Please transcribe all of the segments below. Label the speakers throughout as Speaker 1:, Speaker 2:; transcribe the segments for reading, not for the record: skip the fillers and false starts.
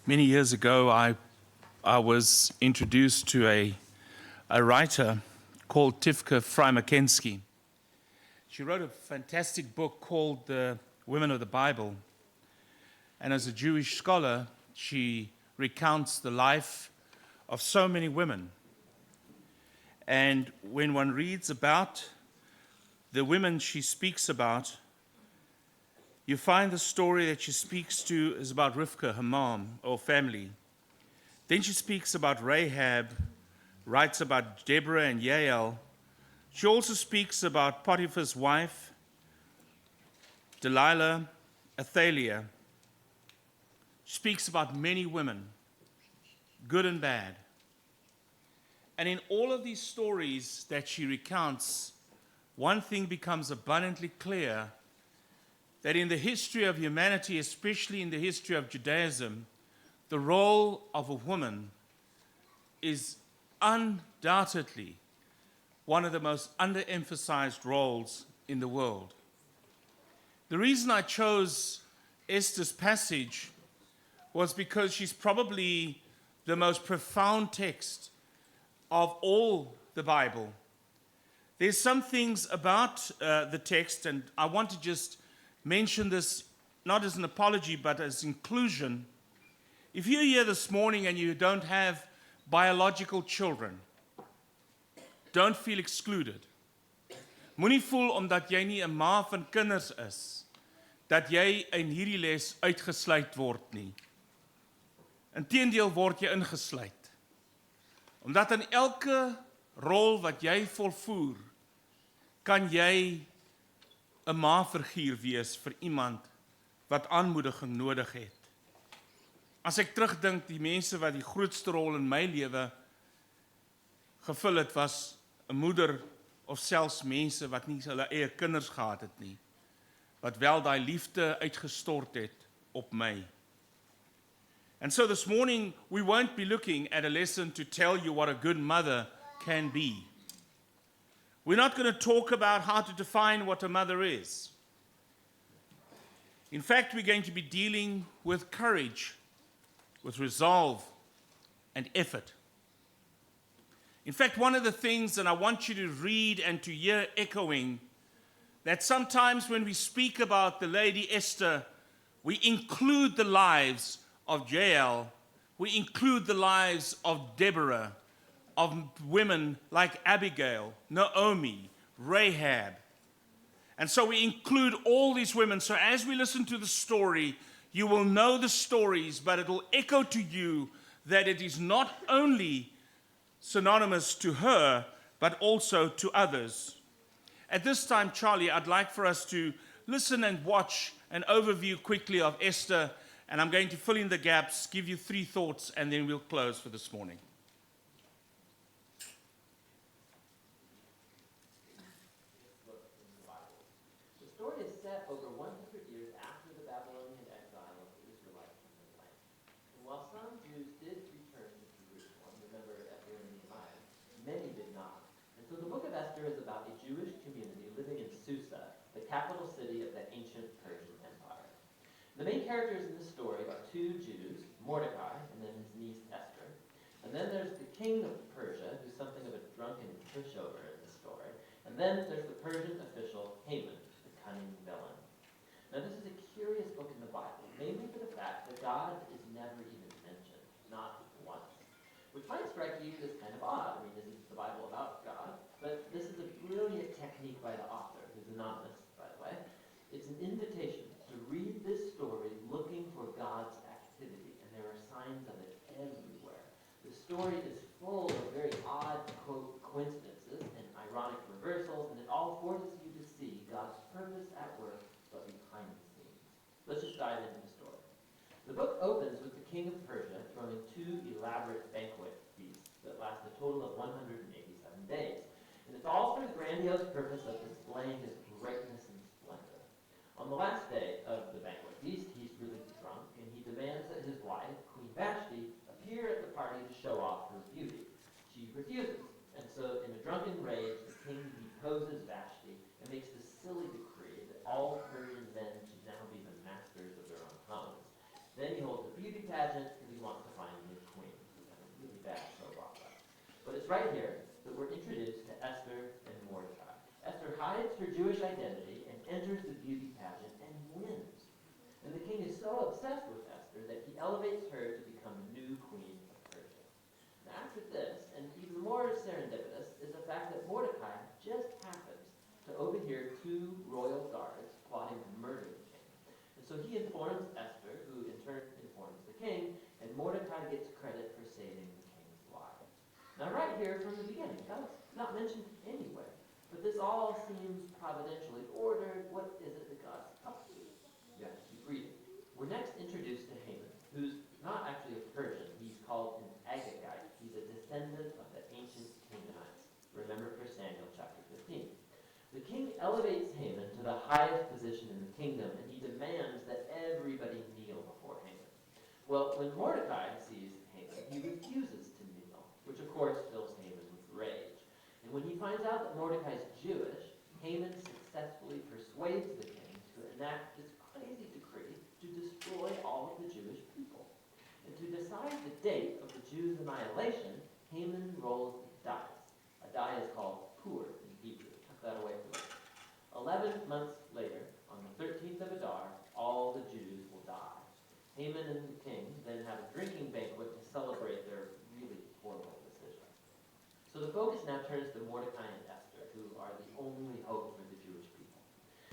Speaker 1: Many years ago, I was introduced to a writer called Tivka Frye-Mackenzie. She wrote a fantastic book called The Women of the Bible. And as a Jewish scholar, she recounts the life of so many women. And when one reads about the women she speaks about, you find the story that she speaks to is about Rivka, her mom or family. Then she speaks about Rahab, writes about Deborah and Yael. She also speaks about Potiphar's wife, Delilah, Athaliah. She speaks about many women, good and bad. And in all of these stories that she recounts, one thing becomes abundantly clear, that in the history of humanity, especially in the history of Judaism, the role of a woman is undoubtedly one of the most underemphasized roles in the world. The reason I chose Esther's passage was because she's probably the most profound text of all the Bible. There's some things about the text, and I want to just mention this not as an apology, but as inclusion. If you're here this morning and you don't have biological children, don't feel excluded. Moenie voel omdat jy nie 'n ma van kinders is, dat jy in hierdie les uitgesluit word nie. Inteendeel word jy ingesluit. Omdat in elke rol wat jy volvoer, kan jy 'n ma-figuur wees vir iemand wat aanmoediging nodig het. As ek terugdink, die mense wat die grootste rol in my lewe gevul het, was 'n moeder of selfs mense wat nie hulle eie kinders gehad het nie, wat wel daai liefde uitgestort het op my. And so this morning, we won't be looking at a lesson to tell you what a good mother can be. We're not going to talk about how to define what a mother is. In fact, we're going to be dealing with courage, with resolve, and effort. In fact, one of the things that I want you to read and to hear echoing, that sometimes when we speak about the Lady Esther, we include the lives of Jael, we include the lives of Deborah, of women like Abigail, Naomi, Rahab. And so we include all these women. So as we listen to the story, you will know the stories, but it will echo to you that it is not only synonymous to her, but also to others. At this time, Charlie, I'd like for us to listen and watch an overview quickly of Esther, and I'm going to fill in the gaps, give you 3 thoughts, and then we'll close for this morning.
Speaker 2: The story is set over 100 years after the Babylonian exile of the Israelites from the land. And while some Jews did return to Jerusalem, remember Esther and Nehemiah, many did not. And so the book of Esther is about a Jewish community living in Susa, the capital city of the ancient Persian Empire. The main characters in this story are 2 Jews, Mordecai and then his niece Esther. And then there's the king of Persia, who's something of a drunken pushover in the story. And then there's the Persian official Haman, the cunning villain. Now this is a curious book in the Bible, mainly for the fact that God is never even mentioned, not once. Which might strike you as kind of odd. I mean, isn't the Bible about God? But this is a brilliant technique by the author, who's anonymous, by the way. It's an invitation to read this story looking for God's activity, and there are signs of it everywhere. The story is full of very odd, quote, coincidences and ironic reversals, and it all forces you to see God's purpose at work, but behind the scenes. Let's just dive into the story. The book opens with the king of Persia throwing 2 elaborate banquet feasts that last a total of 187 days. And it's all for the grandiose purpose of displaying his greatness and splendor. On the last day of the banquet feast, he's really drunk, and he demands that his wife, Queen Vashti, appear at the party to show off her beauty. She refuses, and so in a drunken rage, the king deposes Vashti and makes the silly decree that all Persian men should now be the masters of their own homes. Then he holds a beauty pageant, because he it's right here that we're introduced to Esther and Mordecai. Esther hides her Jewish identity and enters the beauty pageant and wins. And the king is so obsessed with Esther that he elevates her to become the new queen of Persia. And after this, and even more serendipitous, is the fact that Mordecai just happens to overhear two royal guards plotting to murder the king. And so he informs Esther, who in turn informs the king, and Mordecai gets credit for saving the king's life. Now right here from the beginning, God's not mentioned anywhere, but this all seems providentially ordered. What is it that God's up to? You have to keep reading. We're next introduced to Haman, who's not actually a Persian. He's called an Agagite. He's a descendant of the ancient Canaanites. Remember 1 Samuel chapter 15. The king elevates Haman to the highest position in the kingdom, and he demands that everybody kneel before Haman. Well, when Mordecai sees Haman, he refuses to kneel, which of course fills Haman with rage. And when he finds out that Mordecai is Jewish, Haman successfully persuades the king to enact this crazy decree to destroy all of the Jewish people. And to decide the date of the Jews' annihilation, Haman rolls dice. A die is called pur in Hebrew. Tuck that away from me. 11 months later, on the 13th of Adar, all the Jews will die. Haman and the king then have a drinking banquet to celebrate their really horrible decision. So the focus now turns to Mordecai and Esther, who are the only hope for the Jewish people.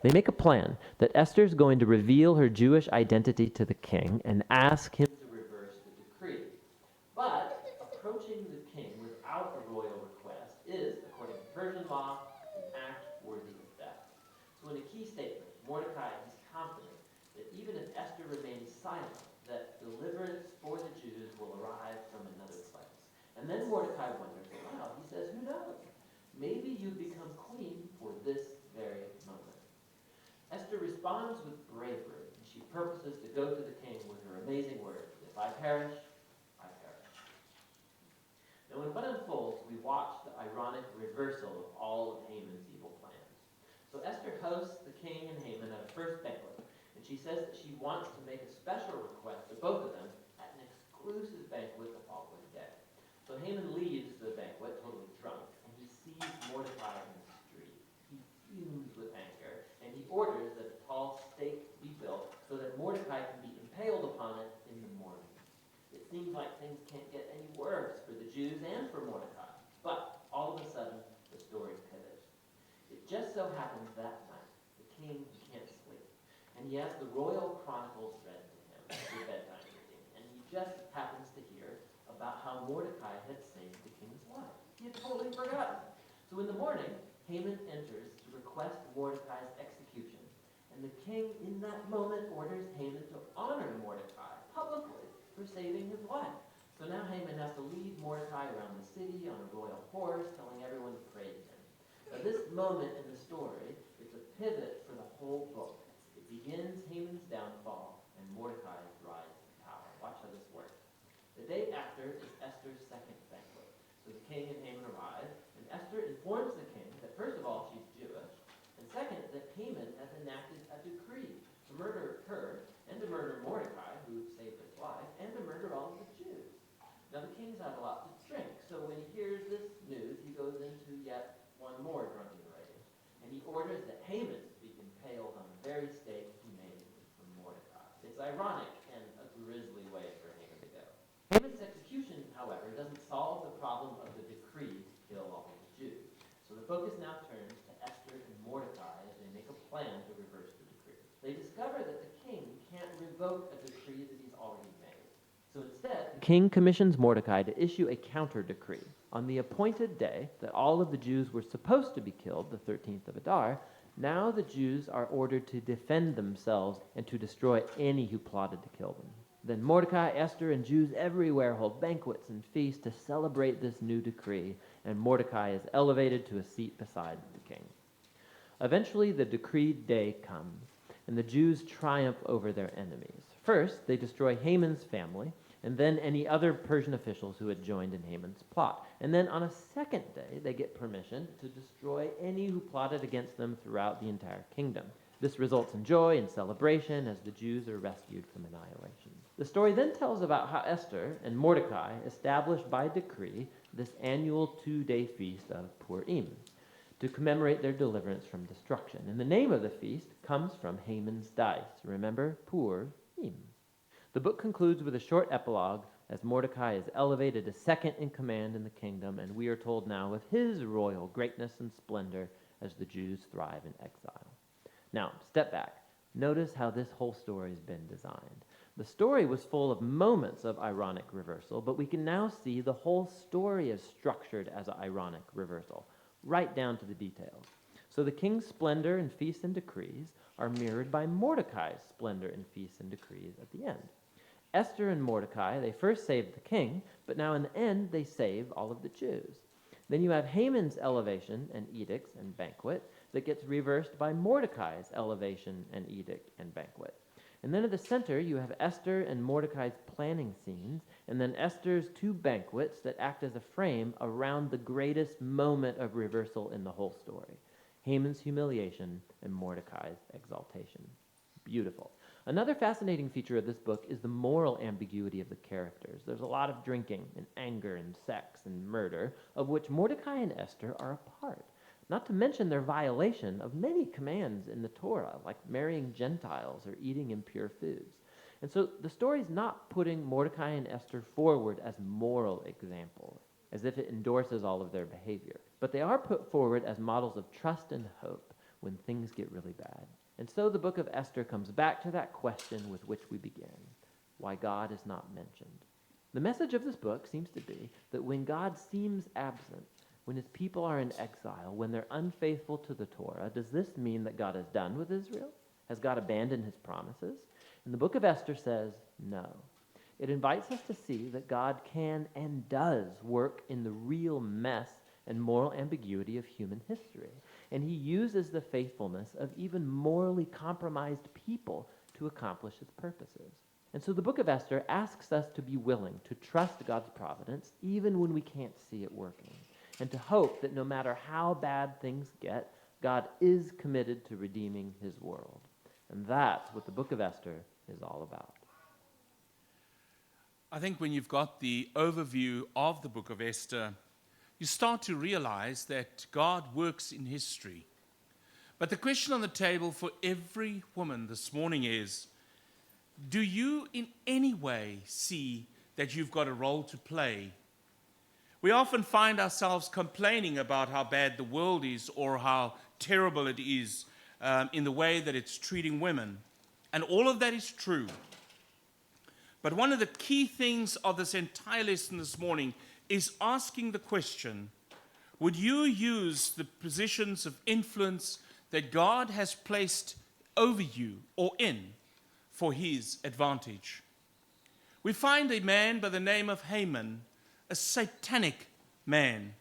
Speaker 2: They make a plan that Esther's going to reveal her Jewish identity to the king and ask him to reverse the decree. But approaching the king without a royal request is, according to Persian law, an act worthy of death. So in a key statement, Mordecai is confident that even if Esther remains silent, that deliverance for the Jews will arrive from another place. And then Mordecai wonders, wow, he says, who knows? Maybe you become queen for this very moment. Esther responds with bravery, and she purposes to go to the king with her amazing words, if I perish, I perish. Now in what unfolds, we watch the ironic reversal of all of Haman's evil plans. So Esther hosts the king and Haman at a first banquet, and she says that she wants to make a special request of both of them at an exclusive banquet the following day. So Haman leaves the banquet totally drunk, and he sees Mordecai in the street. He fumes with anger, and he orders that a tall stake be built so that Mordecai can be impaled upon it in the morning. It seems like things can't get any worse for the Jews and for Mordecai. But all of a sudden, the story pivots. It just so happens that night, the king can't sleep, and he has the royal chronicles read to him for bedtime reading, and he just happens to hear about how Mordecai had saved the king's life. He had totally forgotten. So in the morning, Haman enters to request Mordecai's execution, and the king in that moment orders Haman to honor Mordecai publicly for saving his life. So now Haman has to lead Mordecai around the city on a royal horse, telling everyone to praise him. Now this moment in the story is a pivot for the whole book. It begins Haman's downfall and Mordecai's rise to power. Watch how this works. The day after is Esther's second banquet. So the king and Haman arrive, and Esther informs the king that first of all she's Jewish, and second that Haman has enacted a decree to murder her and to murder Mordecai, who saved his life, and to murder all of the Jews. Now the king's had a lot to drink, so when he hears this news, he goes into yet one more drunken rage, and he orders that Haman be impaled on the very stake he made for Mordecai. It's ironic and a grisly way for Haman to go. Haman's execution, however, doesn't solve the problem of the decree to kill all of the Jews. So the focus now turns to Esther and Mordecai as they make a plan to reverse the decree. They discover that the king can't revoke a decree that he's already made. So instead, the king commissions Mordecai to issue a counter decree. On the appointed day that all of the Jews were supposed to be killed, the 13th of Adar, now the Jews are ordered to defend themselves and to destroy any who plotted to kill them. Then Mordecai, Esther, and Jews everywhere hold banquets and feasts to celebrate this new decree, and Mordecai is elevated to a seat beside the king. Eventually, the decreed day comes, and the Jews triumph over their enemies. First, they destroy Haman's family, and then any other Persian officials who had joined in Haman's plot. And then on a second day, they get permission to destroy any who plotted against them throughout the entire kingdom. This results in joy and celebration as the Jews are rescued from annihilation. The story then tells about how Esther and Mordecai established by decree this annual 2-day feast of Purim, to commemorate their deliverance from destruction. And the name of the feast comes from Haman's dice. Remember? Purim. The book concludes with a short epilogue as Mordecai is elevated to second in command in the kingdom, and we are told now of his royal greatness and splendor as the Jews thrive in exile. Now, step back. Notice how this whole story has been designed. The story was full of moments of ironic reversal, but we can now see the whole story is structured as an ironic reversal, right down to the details. So the king's splendor and feasts and decrees are mirrored by Mordecai's splendor and feasts and decrees at the end. Esther and Mordecai, they first saved the king, but now in the end they save all of the Jews. Then you have Haman's elevation and edicts and banquet that gets reversed by Mordecai's elevation and edict and banquet. And then at the center, you have Esther and Mordecai's planning scenes, and then Esther's 2 banquets that act as a frame around the greatest moment of reversal in the whole story, Haman's humiliation and Mordecai's exaltation. Beautiful. Another fascinating feature of this book is the moral ambiguity of the characters. There's a lot of drinking and anger and sex and murder, of which Mordecai and Esther are a part. Not to mention their violation of many commands in the Torah, like marrying Gentiles or eating impure foods. And so the story's not putting Mordecai and Esther forward as moral examples, as if it endorses all of their behavior. But they are put forward as models of trust and hope when things get really bad. And so the book of Esther comes back to that question with which we begin, why God is not mentioned. The message of this book seems to be that when God seems absent, when his people are in exile, when they're unfaithful to the Torah, does this mean that God is done with Israel? Has God abandoned his promises? And the book of Esther says no. It invites us to see that God can and does work in the real mess and moral ambiguity of human history. And he uses the faithfulness of even morally compromised people to accomplish his purposes. And so the book of Esther asks us to be willing to trust God's providence even when we can't see it working, and to hope that no matter how bad things get, God is committed to redeeming his world. And that's what the book of Esther is all about.
Speaker 1: I think when you've got the overview of the book of Esther, you start to realize that God works in history. But the question on the table for every woman this morning is, do you in any way see that you've got a role to play? We often find ourselves complaining about how bad the world is or how terrible it is in the way that it's treating women. And all of that is true. But one of the key things of this entire lesson this morning is asking the question, would you use the positions of influence that God has placed over you or in for his advantage? We find a man by the name of Haman, a satanic man.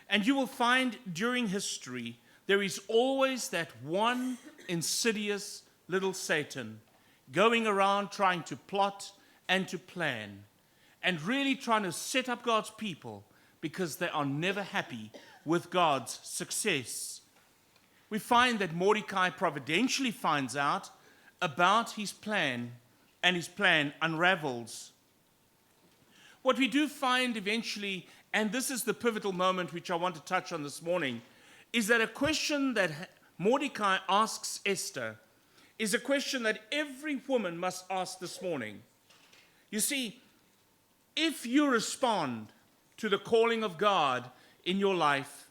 Speaker 1: And you will find during history, there is always that one insidious little Satan going around trying to plot and to plan, and really trying to set up God's people because they are never happy with God's success. We find that Mordecai providentially finds out about his plan, and his plan unravels. What we do find eventually, and this is the pivotal moment which I want to touch on this morning, is that a question that Mordecai asks Esther is a question that every woman must ask this morning. You see, if you respond to the calling of God in your life,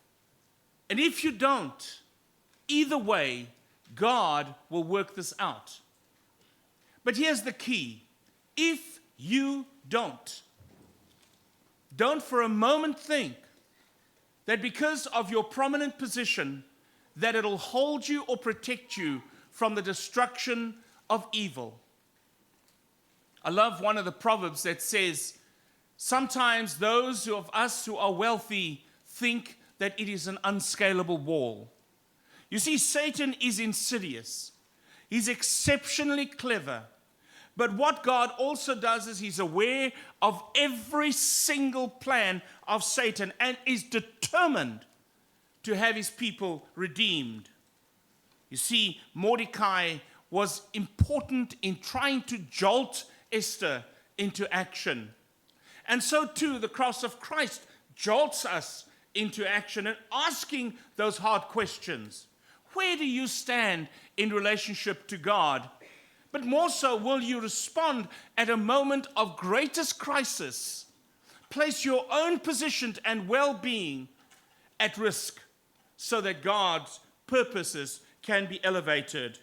Speaker 1: and if you don't, either way, God will work this out. But here's the key. If you don't for a moment think that because of your prominent position, that it'll hold you or protect you from the destruction of evil. I love one of the proverbs that says, sometimes those of us who are wealthy think that it is an unscalable wall. You see, Satan is insidious. He's exceptionally clever. But what God also does is he's aware of every single plan of Satan and is determined to have his people redeemed. You see, Mordecai was important in trying to jolt Esther into action. And so too, the cross of Christ jolts us into action and asking those hard questions. Where do you stand in relationship to God? But more so, will you respond at a moment of greatest crisis? Place your own position and well-being at risk so that God's purposes can be elevated.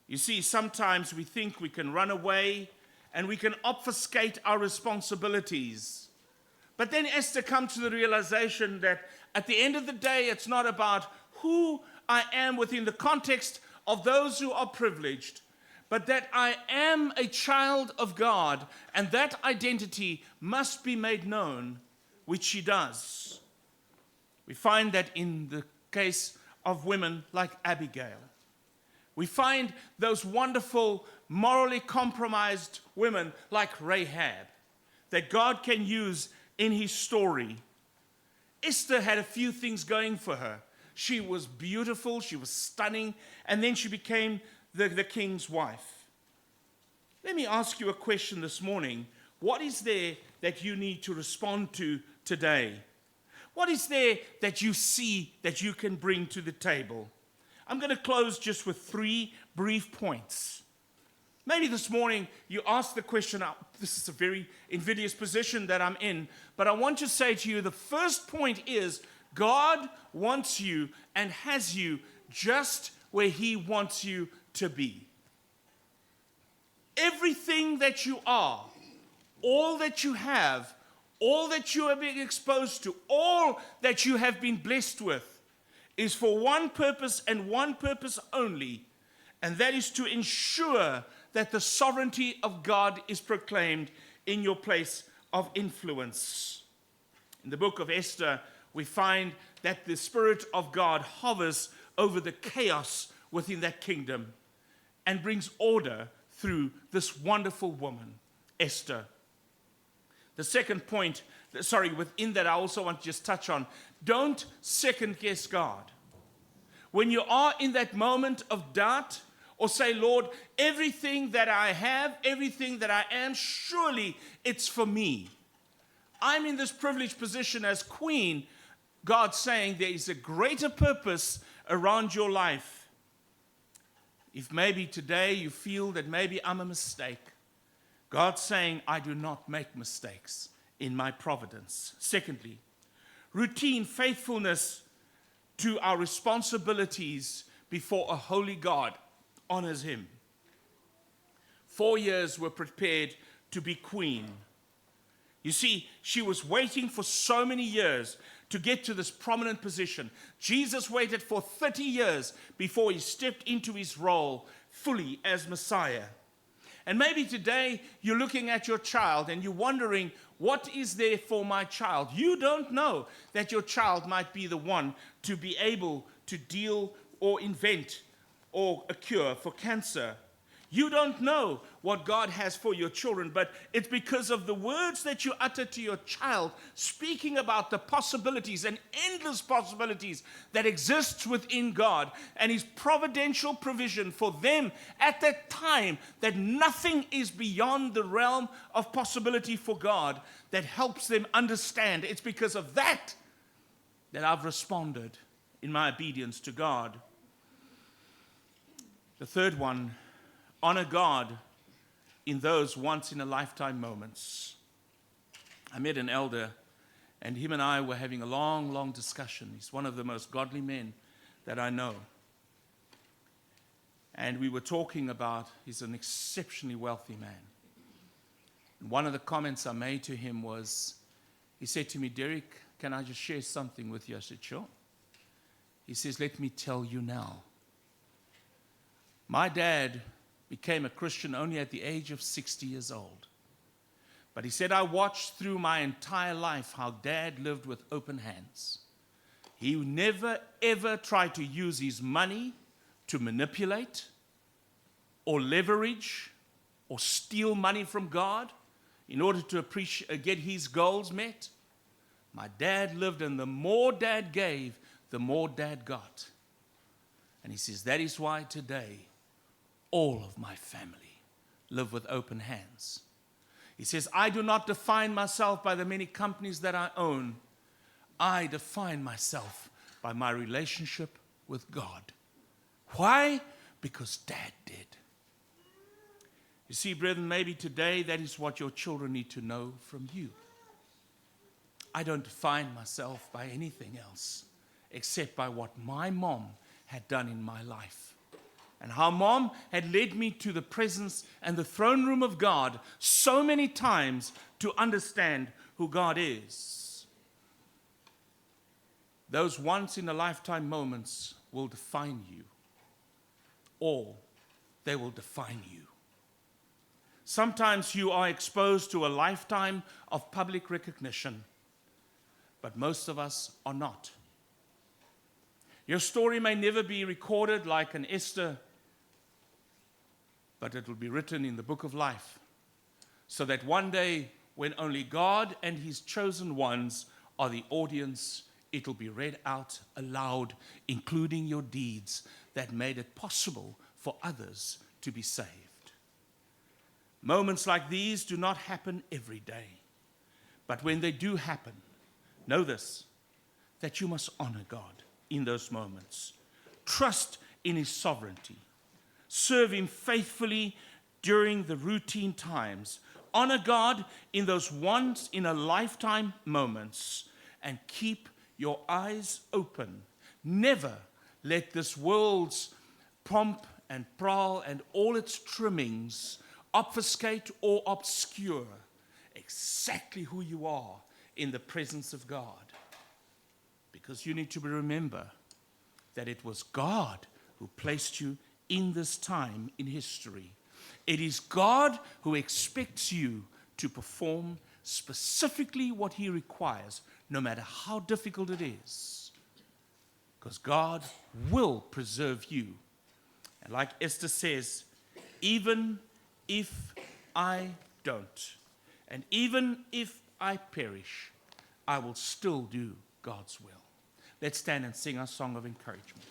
Speaker 1: You see, sometimes we think we can run away and we can obfuscate our responsibilities. But then Esther comes to the realization that at the end of the day, it's not about who I am within the context of those who are privileged, but that I am a child of God, and that identity must be made known, which she does. We find that in the case of women like Abigail. We find those wonderful, morally compromised women like Rahab that God can use in his story. Esther had a few things going for her. She was beautiful, she was stunning, and then she became the king's wife. Let me ask you a question this morning. What is there that you need to respond to today? What is there that you see that you can bring to the table? I'm going to close just with 3 brief points. Maybe this morning you ask the question, this is a very invidious position that I'm in, but I want to say to you, the first point is God wants you and has you just where he wants you to be. Everything that you are, all that you have, all that you are being exposed to, all that you have been blessed with is for one purpose and one purpose only, and that is to ensure that the sovereignty of God is proclaimed in your place of influence. In the book of Esther, we find that the Spirit of God hovers over the chaos within that kingdom and brings order through this wonderful woman, Esther. The second point, within that I also want to just touch on, don't second guess God. When you are in that moment of doubt, or say, Lord, everything that I have, everything that I am, surely it's for me. I'm in this privileged position as queen. God's saying there is a greater purpose around your life. If maybe today you feel that maybe I'm a mistake, God's saying, I do not make mistakes in my providence. Secondly, routine faithfulness to our responsibilities before a holy God honors him. 4 years were prepared to be queen. You see, she was waiting for so many years to get to this prominent position. Jesus waited for 30 years before he stepped into his role fully as Messiah. And maybe today you're looking at your child and you're wondering, what is there for my child? You don't know that your child might be the one to be able to deal or invent or a cure for cancer. You don't know what God has for your children, but it's because of the words that you utter to your child, speaking about the possibilities and endless possibilities that exist within God and his providential provision for them at that time, that nothing is beyond the realm of possibility for God, that helps them understand. It's because of that that I've responded in my obedience to God. The third one, honor God in those once-in-a-lifetime moments. I met an elder, and him and I were having a long, long discussion. He's one of the most godly men that I know. And we were talking about, he's an exceptionally wealthy man. And one of the comments I made to him was, he said to me, Dereck, can I just share something with you? I said, sure. He says, let me tell you now. My dad became a Christian only at the age of 60 years old. But he said, I watched through my entire life how Dad lived with open hands. He never, ever tried to use his money to manipulate or leverage or steal money from God in order to get his goals met. My dad lived, and the more Dad gave, the more Dad got. And he says, that is why today, all of my family live with open hands. He says, I do not define myself by the many companies that I own. I define myself by my relationship with God. Why? Because Dad did. You see, brethren, maybe today that is what your children need to know from you. I don't define myself by anything else except by what my mom had done in my life. And how Mom had led me to the presence and the throne room of God so many times to understand who God is. Those once-in-a-lifetime moments will define you, or they will define you. Sometimes you are exposed to a lifetime of public recognition, but most of us are not. Your story may never be recorded like an Esther, but it will be written in the book of life, so that one day, when only God and his chosen ones are the audience, it will be read out aloud, including your deeds that made it possible for others to be saved. Moments like these do not happen every day, but when they do happen, know this, that you must honor God in those moments. Trust in his sovereignty. Serve him faithfully during the routine times. Honor God in those once-in-a-lifetime moments, and keep your eyes open. Never let this world's pomp and prowl and all its trimmings obfuscate or obscure exactly who you are in the presence of God. Because you need to remember that it was God who placed you in this time in history. It is God who expects you to perform specifically what he requires, no matter how difficult it is. Because God will preserve you. And like Esther says, even if I don't, and even if I perish, I will still do God's will. Let's stand and sing our song of encouragement.